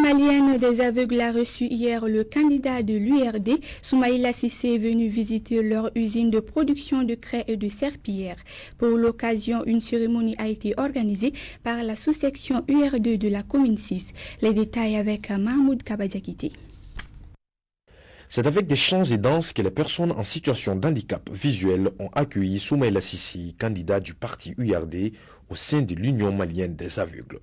malienne des aveugles a reçu hier le candidat de l'URD. Soumaïla Cissé est venu visiter leur usine de production de craie et de serpillière. Pour l'occasion, une cérémonie a été organisée par la sous-section URD de la commune 6. Les détails avec Mahmoud Kabadjakité. C'est avec des chants et danses que les personnes en situation d'handicap visuel ont accueilli Soumaïla Cissé, candidat du parti URD au sein de l'Union malienne des aveugles.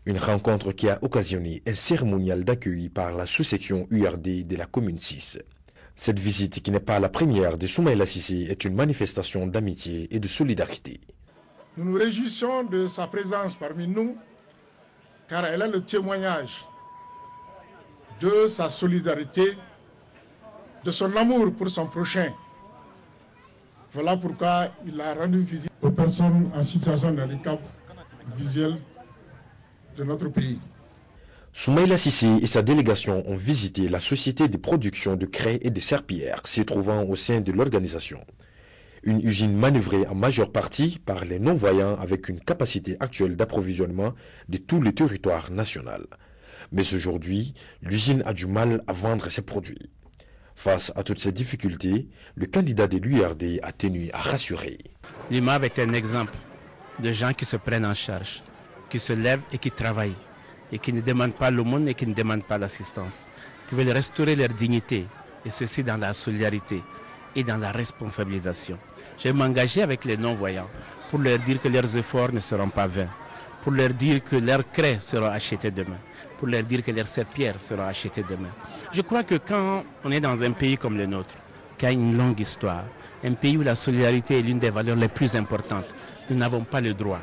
Une rencontre qui a occasionné un cérémonial d'accueil par la sous-section URD de la commune 6. Cette visite, qui n'est pas la première de Soumaïla Cissé, est une manifestation d'amitié et de solidarité. Nous nous réjouissons de sa présence parmi nous, car elle est le témoignage de sa solidarité, de son amour pour son prochain. Voilà pourquoi il a rendu visite aux personnes en situation de handicap visuel de notre pays. Soumaïla Cissé et sa délégation ont visité la société de production de craie et de serpillière se trouvant au sein de l'organisation. Une usine manœuvrée en majeure partie par les non-voyants avec une capacité actuelle d'approvisionnement de tout le territoire national. Mais aujourd'hui, l'usine a du mal à vendre ses produits. Face à toutes ces difficultés, le candidat de l'URD a tenu à rassurer. L'IMAV est un exemple de gens qui se prennent en charge, qui se lèvent et qui travaillent, et qui ne demandent pas l'aumône et qui ne demandent pas l'assistance, qui veulent restaurer leur dignité, et ceci dans la solidarité et dans la responsabilisation. Je vais m'engager avec les non-voyants pour leur dire que leurs efforts ne seront pas vains, pour leur dire que leurs craies seront achetées demain, pour leur dire que leurs serpillères seront achetées demain. Je crois que quand on est dans un pays comme le nôtre, qui a une longue histoire, un pays où la solidarité est l'une des valeurs les plus importantes, nous n'avons pas le droit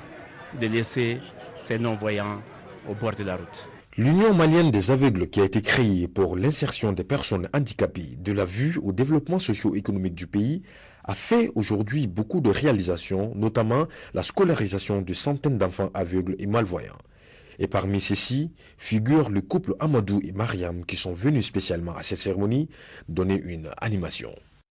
de laisser ces non-voyants au bord de la route. L'Union malienne des aveugles, qui a été créée pour l'insertion des personnes handicapées de la vue au développement socio-économique du pays, a fait aujourd'hui beaucoup de réalisations, notamment la scolarisation de centaines d'enfants aveugles et malvoyants. Et parmi ceux-ci figure le couple Amadou et Mariam qui sont venus spécialement à cette cérémonie donner une animation.